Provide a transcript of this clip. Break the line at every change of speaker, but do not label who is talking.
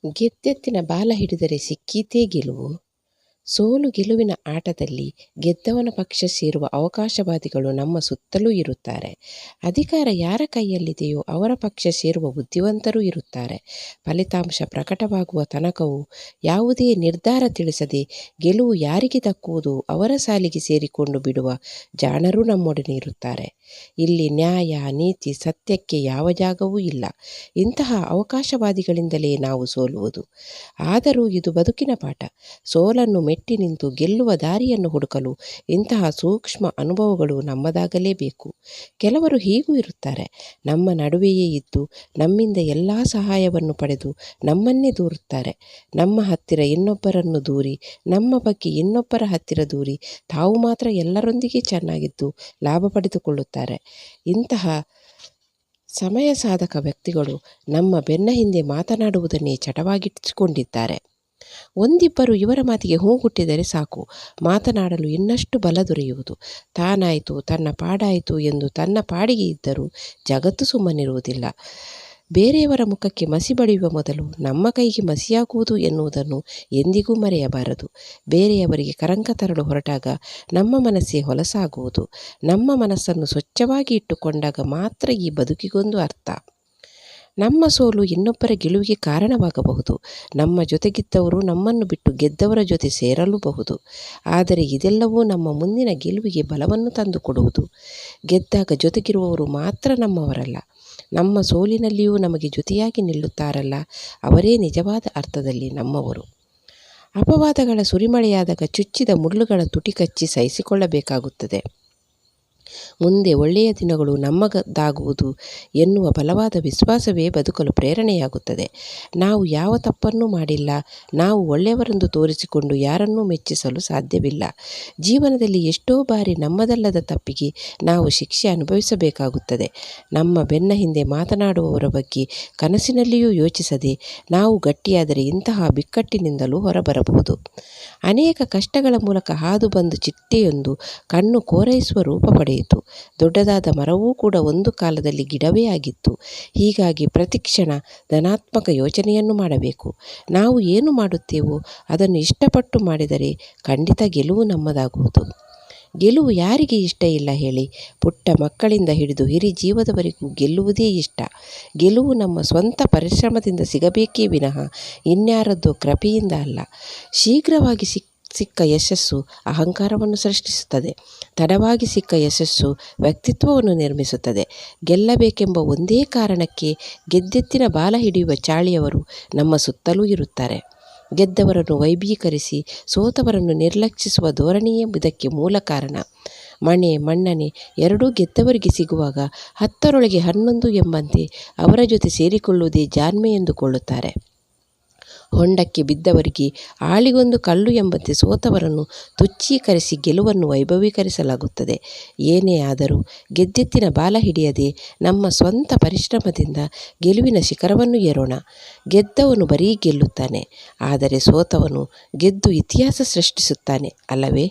ಗೆದ್ದೆತ್ತಿನ ಬಾಲ ಹಿಡಿದರೆ ಸಿಕ್ಕೀತೇ ಗೆಲುವು. ಸೋಲು ಗೆಲುವಿನ ಆಟದಲ್ಲಿ ಗೆದ್ದವನ ಪಕ್ಷ ಸೇರುವ ಅವಕಾಶವಾದಿಗಳು ನಮ್ಮ ಸುತ್ತಲೂ ಇರುತ್ತಾರೆ. ಅಧಿಕಾರ ಯಾರ ಕೈಯಲ್ಲಿದೆಯೋ ಅವರ ಪಕ್ಷ ಸೇರುವ ಬುದ್ಧಿವಂತರೂ ಇರುತ್ತಾರೆ. ಫಲಿತಾಂಶ ಪ್ರಕಟವಾಗುವ ತನಕವೂ ಯಾವುದೇ ನಿರ್ಧಾರ ತಿಳಿಸದೆ ಗೆಲುವು ಯಾರಿಗೆ ದಕ್ಕುವುದೋ ಅವರ ಸಾಲಿಗೆ ಸೇರಿಕೊಂಡು ಬಿಡುವ ಜಾಣರೂ ನಮ್ಮೊಡನೆ ಇರುತ್ತಾರೆ. ಇಲ್ಲಿ ನ್ಯಾಯ, ನೀತಿ, ಸತ್ಯಕ್ಕೆ ಯಾವ ಜಾಗವೂ ಇಲ್ಲ. ಇಂತಹ ಅವಕಾಶವಾದಿಗಳಿಂದಲೇ ನಾವು ಸೋಲುವುದು. ಆದರೂ ಇದು ಬದುಕಿನ ಪಾಠ. ಸೋಲನ್ನು ಮೆಟ್ಟಿ ನಿಂತು ಗೆಲ್ಲುವ ದಾರಿಯನ್ನು ಹುಡುಕಲು ಇಂತಹ ಸೂಕ್ಷ್ಮ ಅನುಭವಗಳು ನಮ್ಮದಾಗಲೇಬೇಕು. ಕೆಲವರು ಹೀಗೂ ಇರುತ್ತಾರೆ. ನಮ್ಮ ನಡುವೆಯೇ ಇದ್ದು ನಮ್ಮಿಂದ ಎಲ್ಲ ಸಹಾಯವನ್ನು ಪಡೆದು ನಮ್ಮನ್ನೇ ದೂರುತ್ತಾರೆ. ನಮ್ಮ ಹತ್ತಿರ ಇನ್ನೊಬ್ಬರನ್ನು ದೂರಿ, ನಮ್ಮ ಬಗ್ಗೆ ಇನ್ನೊಬ್ಬರ ಹತ್ತಿರ ದೂರಿ, ತಾವು ಮಾತ್ರ ಎಲ್ಲರೊಂದಿಗೆ ಚೆನ್ನಾಗಿದ್ದು ಲಾಭ ಪಡೆದುಕೊಳ್ಳುತ್ತಾರೆ. ಇಂತಹ ಸಮಯ ಸಾಧಕ ವ್ಯಕ್ತಿಗಳು ನಮ್ಮ ಬೆನ್ನ ಹಿಂದೆ ಮಾತನಾಡುವುದನ್ನೇ ಚಟವಾಗಿಸಿಕೊಂಡಿದ್ದಾರೆ. ಒಂದಿಬ್ಬರು ಇವರ ಮಾತಿಗೆ ಹೂಗುಟ್ಟಿದರೆ ಸಾಕು, ಮಾತನಾಡಲು ಇನ್ನಷ್ಟು ಬಲ ದೊರೆಯುವುದು. ತಾನಾಯಿತು, ತನ್ನ ಪಾಡಾಯಿತು ಎಂದು ತನ್ನ ಪಾಡಿಗೆ ಇದ್ದರೂ ಜಗತ್ತು ಸುಮ್ಮನಿರುವುದಿಲ್ಲ. ಬೇರೆಯವರ ಮುಖಕ್ಕೆ ಮಸಿ ಬಳಿಯುವ ಮೊದಲು ನಮ್ಮ ಕೈಗೆ ಮಸಿಯಾಗುವುದು ಎನ್ನುವುದನ್ನು ಎಂದಿಗೂ ಮರೆಯಬಾರದು. ಬೇರೆಯವರಿಗೆ ಕರಂಕ ತರಲು ಹೊರಟಾಗ ನಮ್ಮ ಮನಸ್ಸೇ ಹೊಲಸಾಗುವುದು. ನಮ್ಮ ಮನಸ್ಸನ್ನು ಸ್ವಚ್ಛವಾಗಿ ಇಟ್ಟುಕೊಂಡಾಗ ಮಾತ್ರ ಈ ಬದುಕಿಗೊಂದು ಅರ್ಥ. ನಮ್ಮ ಸೋಲು ಇನ್ನೊಬ್ಬರ ಗೆಲುವಿಗೆ ಕಾರಣವಾಗಬಹುದು. ನಮ್ಮ ಜೊತೆಗಿದ್ದವರು ನಮ್ಮನ್ನು ಬಿಟ್ಟು ಗೆದ್ದವರ ಜೊತೆ ಸೇರಲೂಬಹುದು. ಆದರೆ ಇದೆಲ್ಲವೂ ನಮ್ಮ ಮುಂದಿನ ಗೆಲುವಿಗೆ ಬಲವನ್ನು ತಂದುಕೊಡುವುದು. ಗೆದ್ದಾಗ ಜೊತೆಗಿರುವವರು ಮಾತ್ರ ನಮ್ಮವರಲ್ಲ, ನಮ್ಮ ಸೋಲಿನಲ್ಲಿಯೂ ನಮಗೆ ಜೊತೆಯಾಗಿ ನಿಲ್ಲುತ್ತಾರಲ್ಲ, ಅವರೇ ನಿಜವಾದ ಅರ್ಥದಲ್ಲಿ ನಮ್ಮವರು. ಅಪವಾದಗಳ ಸುರಿಮಳೆಯಾದಾಗ ಚುಚ್ಚಿದ ಮುಳ್ಳುಗಳ ತುಟಿ ಕಚ್ಚಿ ಸಹಿಸಿಕೊಳ್ಳಬೇಕಾಗುತ್ತದೆ. ಮುಂದೆ ಒಳ್ಳೆಯ ದಿನಗಳು ನಮ್ಮದಾಗುವುದು ಎನ್ನುವ ಬಲವಾದ ವಿಶ್ವಾಸವೇ ಬದುಕಲು ಪ್ರೇರಣೆಯಾಗುತ್ತದೆ. ನಾವು ಯಾವ ತಪ್ಪನ್ನೂ ಮಾಡಿಲ್ಲ, ನಾವು ಒಳ್ಳೆಯವರೆಂದು ತೋರಿಸಿಕೊಂಡು ಯಾರನ್ನೂ ಮೆಚ್ಚಿಸಲು ಸಾಧ್ಯವಿಲ್ಲ. ಜೀವನದಲ್ಲಿ ಎಷ್ಟೋ ಬಾರಿ ನಮ್ಮದಲ್ಲದ ತಪ್ಪಿಗೆ ನಾವು ಶಿಕ್ಷೆ ಅನುಭವಿಸಬೇಕಾಗುತ್ತದೆ. ನಮ್ಮ ಬೆನ್ನ ಹಿಂದೆ ಮಾತನಾಡುವವರ ಬಗ್ಗೆ ಕನಸಿನಲ್ಲಿಯೂ ಯೋಚಿಸದೆ ನಾವು ಗಟ್ಟಿಯಾದರೆ ಇಂತಹ ಬಿಕ್ಕಟ್ಟಿನಿಂದಲೂ ಹೊರಬರಬಹುದು. ಅನೇಕ ಕಷ್ಟಗಳ ಮೂಲಕ ಹಾದು ಬಂದು ಚಿಟ್ಟೆಯೊಂದು ಕಣ್ಣು ಕೋರೈಸುವ ರೂಪ ಪಡೆಯಿತು. ದೊಡ್ಡದಾದ ಮರವೂ ಕೂಡ ಒಂದು ಕಾಲದಲ್ಲಿ ಗಿಡವೇ ಆಗಿತ್ತು. ಹೀಗಾಗಿ ಪ್ರತಿಕ್ಷಣ ಧನಾತ್ಮಕ ಯೋಚನೆಯನ್ನು ಮಾಡಬೇಕು. ನಾವು ಏನು ಮಾಡುತ್ತೇವೋ ಅದನ್ನು ಇಷ್ಟಪಟ್ಟು ಮಾಡಿದರೆ ಖಂಡಿತ ಗೆಲುವು ನಮ್ಮದಾಗುವುದು. ಗೆಲುವು ಯಾರಿಗೆ ಇಷ್ಟ ಇಲ್ಲ ಹೇಳಿ? ಪುಟ್ಟ ಮಕ್ಕಳಿಂದ ಹಿಡಿದು ಹಿರಿ ಜೀವದವರೆಗೂ ಗೆಲ್ಲುವುದೇ ಇಷ್ಟ. ಗೆಲುವು ನಮ್ಮ ಸ್ವಂತ ಪರಿಶ್ರಮದಿಂದ ಸಿಗಬೇಕೇ ವಿನಃ ಇನ್ಯಾರದ್ದೋ ಕೃಪೆಯಿಂದ ಅಲ್ಲ. ಶೀಘ್ರವಾಗಿ ಸಿಕ್ಕ ಯಶಸ್ಸು ಅಹಂಕಾರವನ್ನು ಸೃಷ್ಟಿಸುತ್ತದೆ. ತಡವಾಗಿ ಸಿಕ್ಕ ಯಶಸ್ಸು ವ್ಯಕ್ತಿತ್ವವನ್ನು ನಿರ್ಮಿಸುತ್ತದೆ. ಗೆಲ್ಲಬೇಕೆಂಬ ಒಂದೇ ಕಾರಣಕ್ಕೆ ಗೆದ್ದೆತ್ತಿನ ಬಾಲ ಹಿಡಿಯುವ ಚಾಳಿಯವರು ನಮ್ಮ ಸುತ್ತಲೂ ಇರುತ್ತಾರೆ. ಗೆದ್ದವರನ್ನು ವೈಭೀಕರಿಸಿ ಸೋತವರನ್ನು ನಿರ್ಲಕ್ಷಿಸುವ ಧೋರಣೆಯೇ ಇದಕ್ಕೆ ಮೂಲ ಕಾರಣ. ಮಣೆ ಮಣ್ಣನೆ ಎರಡೂ ಗೆದ್ದವರಿಗೆ ಸಿಗುವಾಗ 10ರೊಳಗೆ 11 ಎಂಬಂತೆ ಅವರ ಜೊತೆ ಸೇರಿಕೊಳ್ಳುವುದೇ ಜಾಣ್ಮೆ ಎಂದುಕೊಳ್ಳುತ್ತಾರೆ. ಹೊಂಡಕ್ಕೆ ಬಿದ್ದವರಿಗೆ ಆಳಿಗೊಂದು ಕಲ್ಲು ಎಂಬಂತೆ ಸೋತವರನ್ನು ತುಚ್ಛೀಕರಿಸಿ ಗೆಲುವನ್ನು ವೈಭವೀಕರಿಸಲಾಗುತ್ತದೆ. ಏನೇ ಆದರೂ ಗೆದ್ದೆತ್ತಿನ ಬಾಲ ಹಿಡಿಯದೆ ನಮ್ಮ ಸ್ವಂತ ಪರಿಶ್ರಮದಿಂದ ಗೆಲುವಿನ ಶಿಖರವನ್ನು ಏರೋಣ. ಗೆದ್ದವನು ಬರೀ ಗೆಲ್ಲುತ್ತಾನೆ, ಆದರೆ ಸೋತವನು ಗೆದ್ದು ಇತಿಹಾಸ ಸೃಷ್ಟಿಸುತ್ತಾನೆ ಅಲ್ಲವೇ?